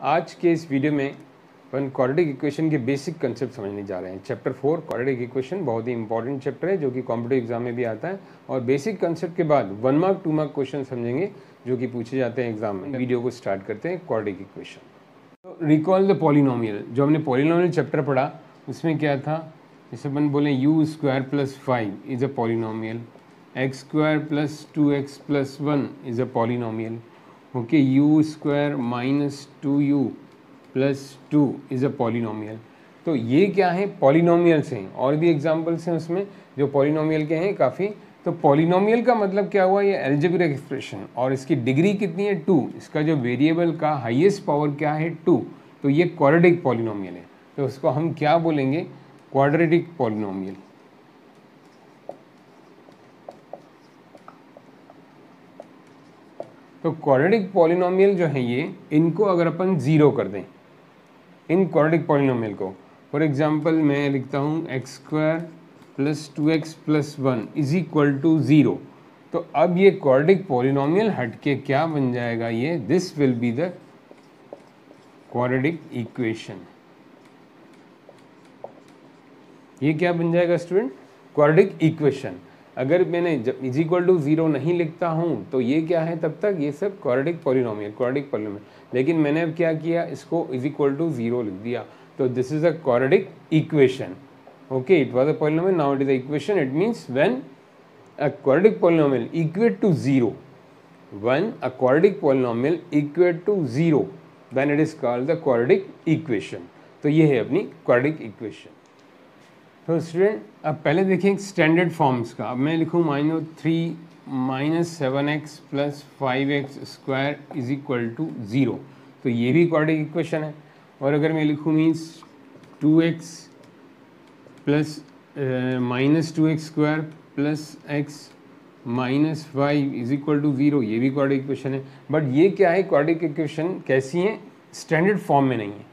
आज के इस वीडियो में अपन क्वाड्रेटिक इक्वेशन के बेसिक कंसेप्ट समझने जा रहे हैं। चैप्टर 4 क्वाड्रेटिक इक्वेशन बहुत ही इंपॉर्टेंट चैप्टर है जो कि कॉम्पिटिटिव एग्जाम में भी आता है और बेसिक कंसेप्ट के बाद 1 मार्क 2 मार्क क्वेश्चन समझेंगे जो कि पूछे जाते हैं एग्जाम में। वीडियो को स्टार्ट करते हैं क्वाड्रेटिक इक्वेशन। तो रिकॉल द पॉलिनोमियल, जो हमने पॉलिनोमियल चैप्टर पढ़ा उसमें क्या था, जैसे अपन बोले u square plus 5 is a polynomial, x square plus 2x plus 1 is a polynomial, okay, u square minus 2u plus 2 is a polynomial. तो ये क्या है, पॉलिनोमियल्स हैं और भी एग्जांपल्स हैं उसमें जो पॉलिनोमियल के हैं काफ़ी। तो पॉलिनोमियल का मतलब क्या हुआ, ये अलजेब्रिक एक्सप्रेशन और इसकी डिग्री कितनी है 2, इसका जो वेरिएबल का हाईएस्ट पावर क्या है 2, तो ये क्वाड्रेटिक पॉलिनोमियल है। तो उसको हम क्या बोलेंगे, क्वाड्रेटिक पॉलिनोमियल। तो क्वाड्रेटिक पॉलिनोमियल जो है ये, इनको अगर अपन जीरो कर दें, इन क्वाड्रेटिक पॉलिनोमियल को, फॉर एग्जांपल मैं लिखता हूँ x square plus 2x plus 1 is equal to 0, तो अब ये क्वाड्रेटिक पॉलिनोमियल हटके क्या बन जाएगा, ये this will be the quadratic equation. ये क्या बन जाएगा स्टूडेंट, क्वाड्रेटिक इक्वेशन। अगर मैंने जब इज इक्वल टू 0 नहीं लिखता हूँ तो ये क्या है, तब तक ये सब क्वाड्रेटिक पॉलिनोमियल। लेकिन मैंने अब क्या किया, इसको इज इक्वल टू 0 लिख दिया, तो this is a quadratic equation. Okay, it was a polynomial, now it is a equation. It means when a quadratic polynomial equate to 0, when a quadratic polynomial equate to 0, then it is called the quadratic equation। तो ये है अपनी quadratic equation। तो student अब पहले देखें standard forms का। अब मैं लिखूँ -3 minus 7x plus 5x square is equal to 0, तो ये भी क्वाड्रेटिक इक्वेशन है। और अगर मैं लिखूँ means 2x plus minus 2x square plus x minus 5 is equal to 0, ये भी क्वाड्रेटिक इक्वेशन है। बट ये क्या है, क्वाड्रेटिक इक्वेशन कैसी है, स्टैंडर्ड फॉर्म में नहीं है।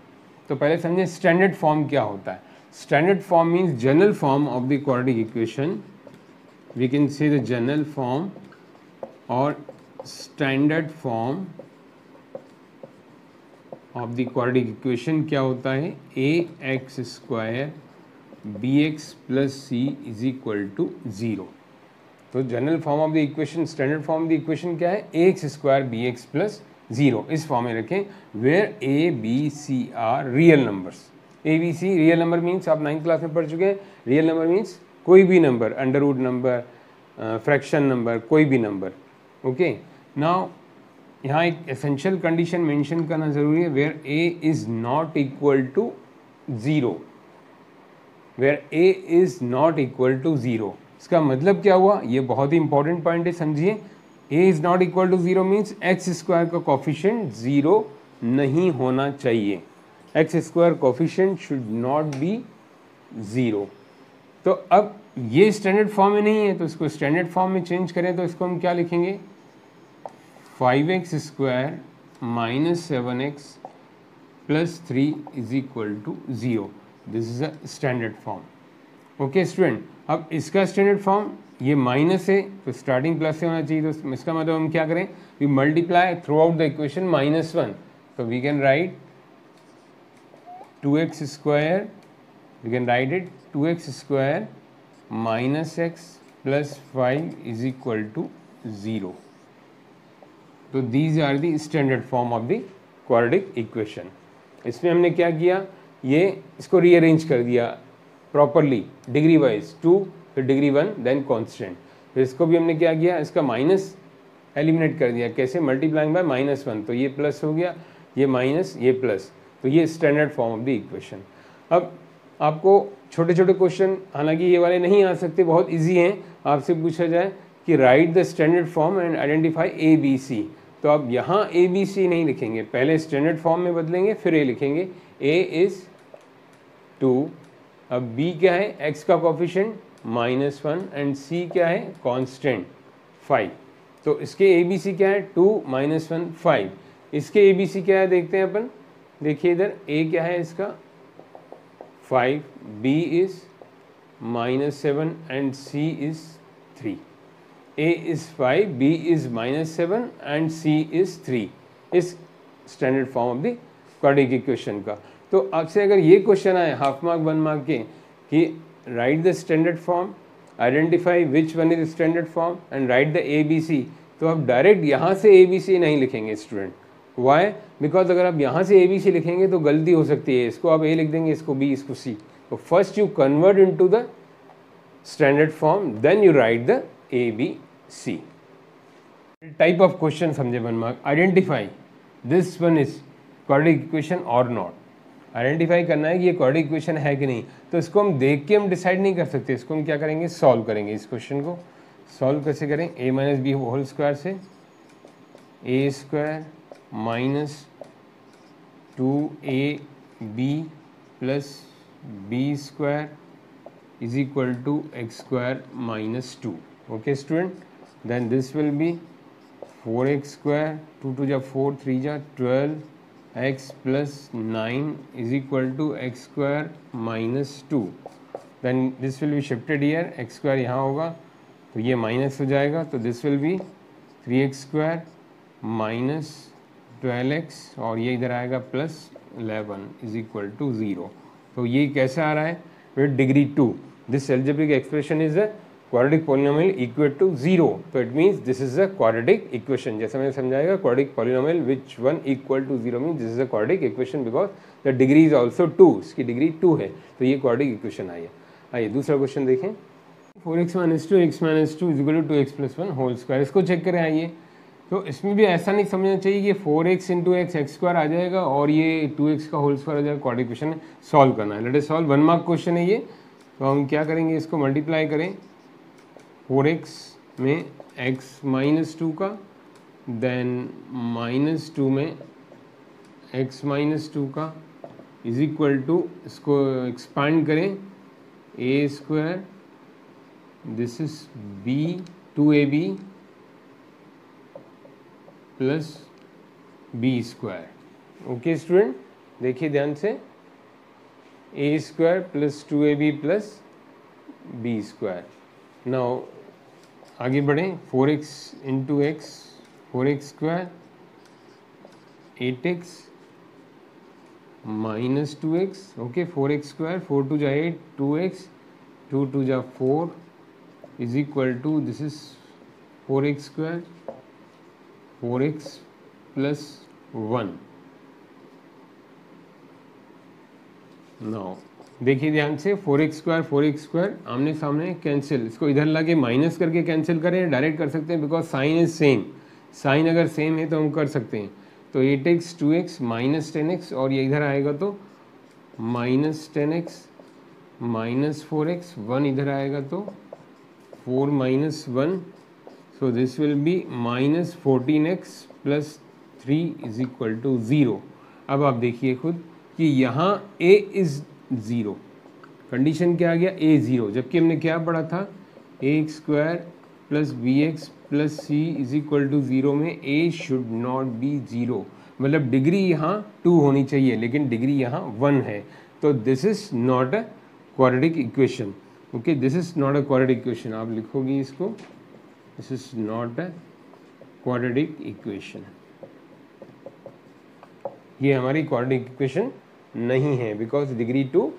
तो पहले समझें स्टैंडर्ड फॉर्म क्या होता है। Standard form means general form of the quadratic equation. We can say the general form or standard form of the quadratic equation क्या होता है, ax square bx plus c is equal to 0। तो general form of the equation, standard form of the equation क्या है, ax square bx plus 0, इस form में रखें, where a b c are real numbers. A B C real number means आप 9th class में पढ़ चुके हैं। रियल नंबर मीन्स कोई भी number, under root number, fraction number, कोई भी नंबर। ओके, नाउ यहाँ एक एसेंशियल कंडीशन मेंशन करना जरूरी है, where A is not equal to 0, where A is not equal to 0। इसका मतलब क्या हुआ, ये बहुत ही इंपॉर्टेंट पॉइंट है, समझिए। A is not equal to 0 means X square का कोफिशिएंट 0 नहीं होना चाहिए, X square coefficient should not be 0। तो अब ये स्टैंडर्ड फॉर्म में नहीं है, तो इसको स्टैंडर्ड फॉर्म में चेंज करें तो इसको हम क्या लिखेंगे, 5x square minus 7x plus 3 is equal to 0। This is a standard form. Okay student, अब इसका स्टैंडर्ड फॉर्म ये माइनस है तो स्टार्टिंग प्लस से होना चाहिए, तो इसका मतलब हम क्या करें, we multiply through out the equation -1, तो we can write 2x square, we can write it 2x square minus x plus 5 is equal to 0। तो these are the standard form of the quadratic equation। इसमें हमने क्या किया, ये इसको rearrange कर दिया प्रॉपरली डिग्री वाइज, 2 फिर डिग्री 1 देन कांस्टेंट। फिर इसको भी हमने क्या किया, इसका माइनस एलिमिनेट कर दिया, कैसे, मल्टीप्लाइंग बाय -1, तो ये प्लस हो गया, ये माइनस, ये प्लस, तो ये standard form of the equation. अब आपको छोटे छोटे क्वेश्चन, हालांकि ये वाले नहीं आ सकते, बहुत इजी हैं, आपसे पूछा जाए कि write the standard form and identify A B C, तो अब यहाँ ए बी सी नहीं लिखेंगे, पहले स्टैंडर्ड फॉर्म में बदलेंगे फिर ए लिखेंगे। ए इज 2, अब बी क्या है, एक्स का कोफिशिएंट -1 एंड सी क्या है, कांस्टेंट 5। तो इसके ए बी सी क्या है, 2 -1 5। इसके ए बी सी क्या है देखते हैं अपन, देखिए इधर a क्या है इसका 5, b is -7 and c is 3। a is 5, b is -7 and c is 3, इस standard form of the quadratic equation का। तो आपसे अगर ये क्वेश्चन आए हाफ मार्क 1 मार्क के कि write the standard form, identify which one is standard form and right the ABC, तो आप डायरेक्ट यहाँ से ABC नहीं लिखेंगे स्टूडेंट। वाई? बिकॉज अगर आप यहाँ से ABC लिखेंगे तो गलती हो सकती है, इसको आप A लिख देंगे, इसको B, इसको C। तो first you convert into the standard form, then you write the ABC। Type of question समझे 1 mark. Identify this one is quadratic equation और नॉट। आइडेंटिफाई करना है कि ये क्वाड्रेटिक इक्वेशन है कि नहीं। तो इसको हम देख के हम डिसाइड नहीं कर सकते, इसको हम क्या करेंगे, सॉल्व करेंगे। इस क्वेश्चन को सॉल्व कैसे करें, a minus b whole square से a square minus 2ab plus b square is equal to x square minus 2। Okay student, then this will be 4x square, 2 2 जा 4, 3 जा 12 x plus 9 is equal to x square minus 2। Then this will be shifted here, x square यहाँ होगा तो ये minus हो जाएगा, तो this will be 3x square minus 12x और ये इधर आएगा प्लस 11 इज इक्वल टू 0। तो ये कैसे आ रहा है with degree 2। This algebraic expression is a quadratic polynomial equal to 0। तो it means this is a quadratic equation. जैसे मैंने समझाएगा quadratic polynomial which one equal to 0 means this is a quadratic equation because the degree is also 2, इसकी degree 2 है, तो ये quadratic equation आई है। आइए दूसरा क्वेश्चन देखें। 4x minus 2 x minus 2 is equal to 2x plus 1 whole square. इसको check करें। आइए, तो इसमें भी ऐसा नहीं समझना चाहिए कि 4x into X X square आ जाएगा और ये 2x का होल स्क्वायर आ जाएगा। क्वाड्रेटिक इक्वेशन सॉल्व करना है। Let us solve. 1 mark question है ये, तो हम क्या करेंगे, इसको मल्टीप्लाई करें 4x में x माइनस 2 का, देन माइनस 2 में x माइनस 2 का इज इक्वल टू, इसको एक्सपांड करें a square, this is b 2ab plus b square. Okay student, देखिए ध्यान से, a square plus 2ab plus b square. Now आगे बढ़ें, 4x into x 4x square 8x minus 2x। Okay, 4x square 4 2 जा 8, 2x 2 2 जा 4 is equal to, this is 4x square 4x plus 1। Now देखिए ध्यान से, 4x स्क्वायर आमने सामने cancel, इसको इधर ला के माइनस करके कैंसिल करें, डायरेक्ट कर सकते हैं because sign is same. Sign अगर सेम है तो हम कर सकते हैं। तो 8x 2x माइनस 10x और ये इधर आएगा तो माइनस 10x माइनस 4x, 1 इधर आएगा तो 4 minus 1, so this will be minus 14x plus 3 is equal to 0। अब आप देखिए खुद कि यहाँ a इज 0, कंडीशन क्या आ गया, a 0, जबकि हमने क्या पढ़ा था, a square plus b x plus c is equal to 0 में a शुड नॉट बी 0, मतलब डिग्री यहाँ 2 होनी चाहिए लेकिन डिग्री यहाँ 1 है। तो this is not a quadratic equation. Okay, this is not a quadratic equation, आप लिखोगे इसको, this is not a quadratic equation. ये हमारी क्वाड्रेटिक इक्वेशन नहीं है बिकॉज डिग्री 2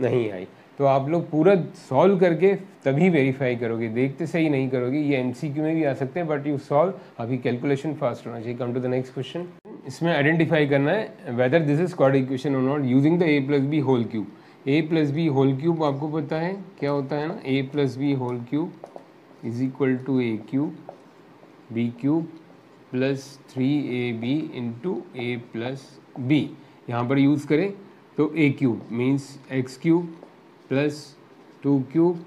नहीं आई। तो आप लोग पूरा सॉल्व करके तभी वेरीफाई करोगे, देखते सही नहीं करोगे। ये एमसीक्यू में भी आ सकते हैं बट यू सॉल्व, अभी कैलकुलेशन फास्ट होना चाहिए। Come to the next question. इसमें आइडेंटिफाई करना है whether this is quadratic equation और not using the a plus B whole cube. a plus B whole cube आपको पता है क्या होता है ना, a plus B whole cube is equal to a cube B cube plus 3ab into a plus B. यहाँ पर use करें तो a cube means x cube plus 2 cube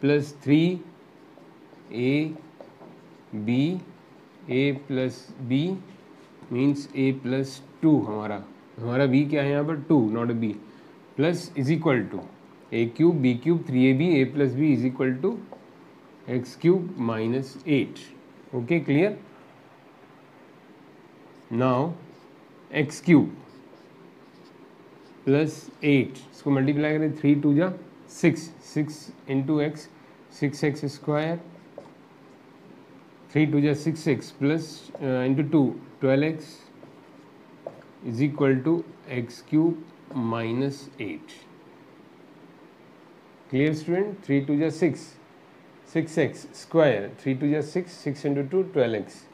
plus 3ab a plus b means a plus 2, हमारा b क्या है यहाँ पर 2 not b, plus is equal to a cube b cube 3ab a plus b is equal to x cube minus 8। Okay, clear. Now x cube plus 8, इसको multiply करें, 3 2 जा 6 into x 6x square, 3 2 जा 6x plus into 2 12x is equal to x cube minus 8. Clear student? 3 2 जा 6, 6x square, 3 2 जा 6, 6 into 2 12x.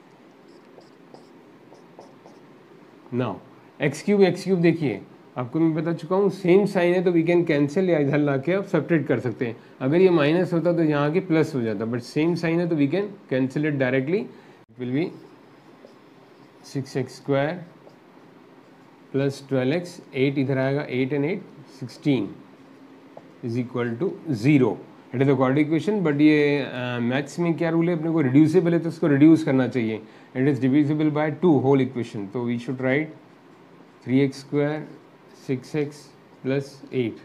Now x cube देखिए, आपको मैं बता चुका हूँ सेम साइन है तो वी कैन कैंसिल, या इधर ला के आप सेपरेट कर सकते हैं. अगर ये माइनस होता तो यहाँ के प्लस हो जाता, बट सेम साइन है तो we can cancel it directly. It will be 6x square plus 12x, 8 इधर आएगा, 8 and 8 16 is equal to 0. It is the quadratic equation. But ये मैथ्स में क्या रूल है, अपने को रिड्यूसेबल है तो उसको रिड्यूस करना चाहिए. It is divisible by 2 whole equation, तो we should write 3x square 6x plus 8.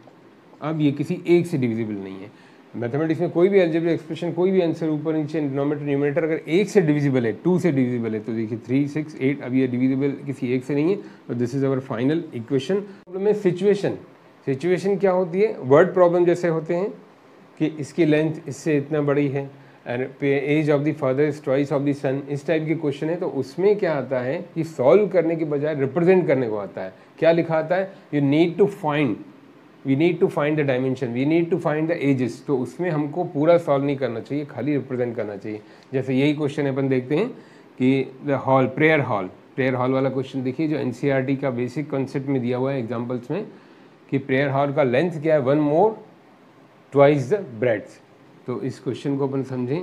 अब ये किसी एक से डिविजिबल नहीं है. मैथमेटिक्स में कोई भी अलजेब्रिक एक्सप्रेशन, कोई भी आंसर ऊपर नीचे डिनोमिनेटर न्यूमरेटर अगर एक से डिविजिबल है, 2 से डिविजिबल है, तो देखिए 3 6 8, अब ये डिविजिबल किसी एक से नहीं है. तो this is our final equation. Problem में सिचुएशन क्या होती है, वर्ड प्रॉब्लम जैसे होते हैं कि इसकी लेंथ इससे इतना बड़ी है, age of the father is twice of the son, इस टाइप के क्वेश्चन है. तो उसमें क्या आता है कि सॉल्व करने के बजाय रिप्रेजेंट करने को आता है. क्या लिखा आता है, you need to find, we need to find the dimension, we need to find the edges. तो उसमें हमको पूरा सॉल्व नहीं करना चाहिए, खाली रिप्रेजेंट करना चाहिए. जैसे यही क्वेश्चन अपन देखते हैं कि द हॉल, प्रेयर हॉल वाला क्वेश्चन देखिए, जो एनसीईआरटी का बेसिक कॉन्सेप्ट में दिया हुआ है एग्जाम्पल्स में, कि प्रेयर हॉल का लेंथ क्या है, 1 मोर ट्वाइस द ब्रेड्थ. तो इस क्वेश्चन को अपन समझें.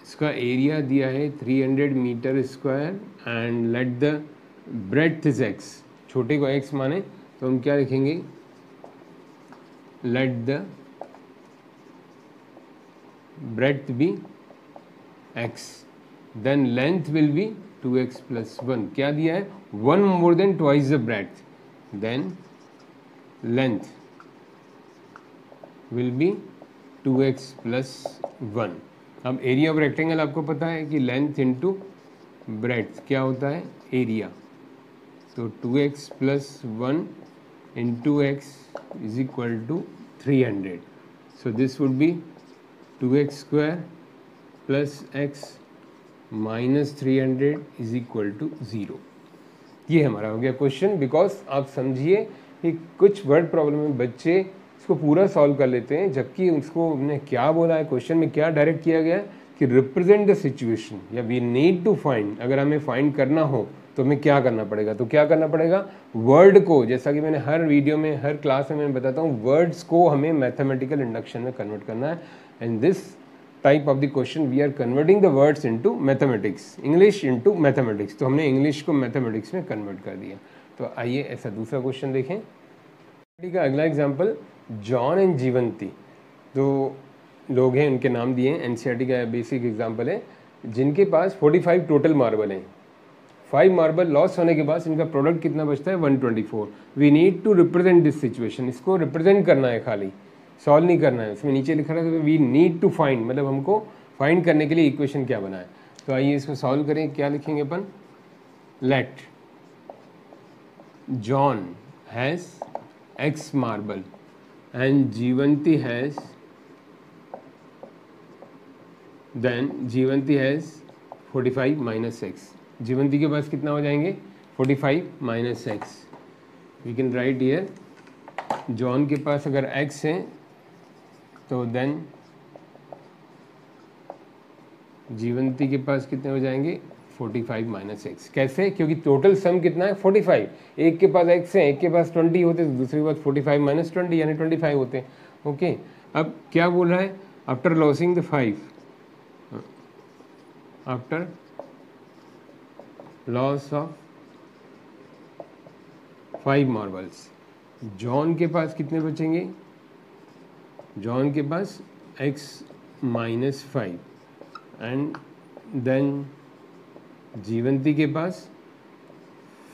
इसका एरिया दिया है 300 metre square and let the breadth is x. छोटे को x माने तो हम क्या लिखेंगे, let the breadth be x, then length will be 2x plus 1. क्या दिया है, 1 more than twice the breadth, then length will be 2x plus 1. अब एरिया ऑफ रेक्टेंगल आपको पता है कि लेंथ इंटू ब्रेड्थ क्या होता है, एरिया. तो 2x plus 1 into x is equal to 300. So this would be 2x square plus x minus 300 is equal to 0. ये हमारा हो गया क्वेश्चन. बिकॉज आप समझिए कि कुछ वर्ड प्रॉब्लम में बच्चे इसको पूरा सॉल्व कर लेते हैं, जबकि उसको हमने क्या बोला है, क्वेश्चन में क्या डायरेक्ट किया गया है कि रिप्रेजेंट द सिचुएशन, या वी नीड टू फाइंड. अगर हमें फाइंड करना हो तो हमें क्या करना पड़ेगा, तो क्या करना पड़ेगा, वर्ड को, जैसा कि मैंने हर वीडियो में, हर क्लास में मैं बताता हूँ, वर्ड्स को हमें मैथमेटिकल इंडक्शन में कन्वर्ट करना है. And this type of the question we are converting the words into mathematics, English into mathematics. तो हमने इंग्लिश को मैथमेटिक्स में कन्वर्ट कर दिया. तो आइए ऐसा दूसरा क्वेश्चन देखें. ठीक है, अगला एग्जाम्पल, जॉन एंड जीवंती. दो लोग हैं, उनके नाम दिए हैं, एनसीईआरटी का बेसिक एग्जाम्पल है, जिनके पास 45 टोटल मार्बल हैं. 5 मार्बल लॉस होने के बाद इनका प्रोडक्ट कितना बचता है, 124. We need to represent this situation. इसको रिप्रेजेंट करना है, खाली सॉल्व नहीं करना है. इसमें नीचे लिखा रहा है वी नीड टू फाइंड, मतलब हमको फाइंड करने के लिए इक्वेशन क्या बनाए. तो आइए इसको सॉल्व करें. क्या लिखेंगे अपन, let John has x marble and Jivanti has, then Jivanti has 45 minus x. Jivanti के पास कितना हो जाएंगे, 45 minus x. We can write here, John के पास अगर x है तो then जीवंती के पास कितने हो जाएंगे, 45 माइनस एक्स. कैसे, क्योंकि टोटल सम कितना है 45. एक के पास x है, एक के पास 20 होते, तो दूसरे के पास 45 माइनस 20 यानी 25 होते हैं. ओके, अब क्या बोल रहा है, after losing the 5, after loss of 5 marbles, John के पास कितने बचेंगे, जॉन के पास x माइनस 5 एंड देन जीवंती के पास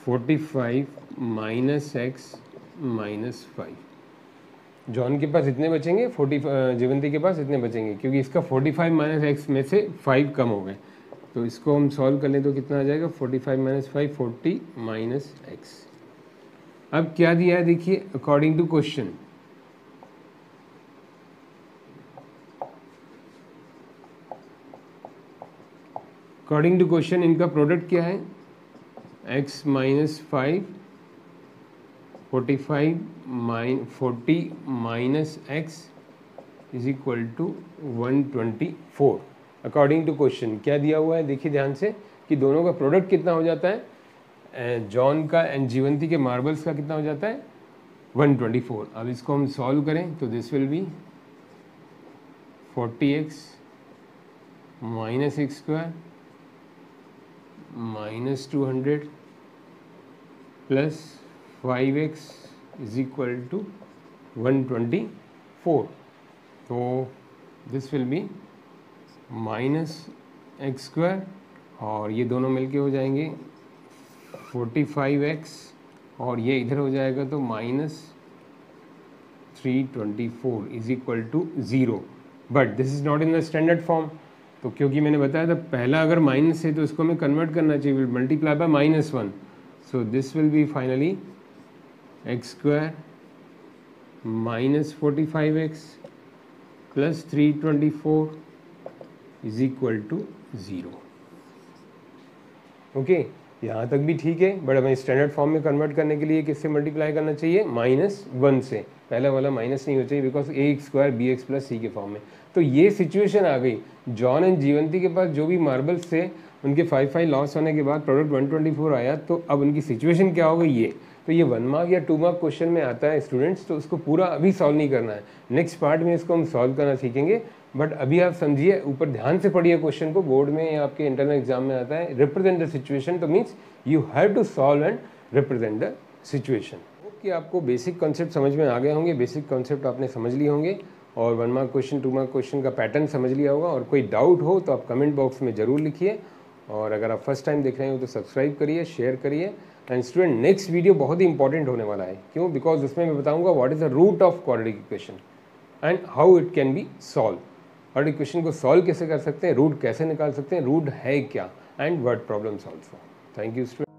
45 माइनस एक्स माइनस 5. जॉन के पास इतने बचेंगे, 40, जीवंती के पास इतने बचेंगे, क्योंकि इसका 45 माइनस एक्स में से 5 कम हो गए. तो इसको हम सॉल्व कर लें तो कितना आ जाएगा, 45 माइनस 5, 40 माइनस एक्स. अब क्या दिया है देखिए, according to question, according to question इनका प्रोडक्ट क्या है, x minus 5 40 minus x is equal to 124 according to question. क्या दिया हुआ है देखिए ध्यान से कि दोनों का प्रोडक्ट कितना हो जाता है, जॉन का एंड जीवंती के मार्बल्स का कितना हो जाता है 124। अब इसको हम सॉल्व करें तो this will be 40x minus x square minus 200 plus 5x is equal to 124। तो this will be minus x square और ये दोनों मिलके हो जाएंगे 45x और ये इधर हो जाएगा तो minus 324 is equal to 0। But this is not in the standard form. तो क्योंकि मैंने बताया था पहला अगर माइनस है तो इसको हमें कन्वर्ट करना चाहिए, will multiply by -1। So this will be finally x square minus 45x plus 324 is equal to 0। Okay, यहाँ तक भी ठीक है, बट हमें स्टैंडर्ड फॉर्म में कन्वर्ट करने के लिए किससे मल्टीप्लाई करना चाहिए, -1 से। पहला वाला माइनस नहीं हो चाहिए because ax square bx plus c के फॉर्म में। तो ये सिचुएशन आ गई, जॉन एंड जीवंती के पास जो भी मार्बल्स थे उनके 5 लॉस होने के बाद प्रोडक्ट 124 आया। तो अब उनकी सिचुएशन क्या हो गई ये। तो ये 1 मार्क या 2 मार्क क्वेश्चन में आता है स्टूडेंट्स, तो उसको पूरा अभी सॉल्व नहीं करना है, नेक्स्ट पार्ट में इसको हम सॉल्व करना सीखेंगे। बट अभी आप समझिए, ऊपर ध्यान से पढ़िए क्वेश्चन को, बोर्ड में या आपके इंटरनल एग्जाम में आता है रिप्रेजेंट द सिचुएशन। तो means you have to solve and represent the situation. कि आपको बेसिक कॉन्सेप्ट समझ में आ गए होंगे, बेसिक कॉन्सेप्ट आपने समझ लिए होंगे और 1 मार्क क्वेश्चन 2 मार्क क्वेश्चन का पैटर्न समझ लिया होगा। और कोई डाउट हो तो आप कमेंट बॉक्स में ज़रूर लिखिए, और अगर आप फर्स्ट टाइम देख रहे हो तो सब्सक्राइब करिए, शेयर करिए। एंड स्टूडेंट, नेक्स्ट वीडियो बहुत ही इंपॉर्टेंट होने वाला है। क्यों? बिकॉज उसमें मैं बताऊंगा what is the root of quadratic equation and how it can be solve. Quadratic equation को सॉल्व कैसे कर सकते हैं, रूट कैसे निकाल सकते हैं, रूट है क्या, and word problems also. Thank you student.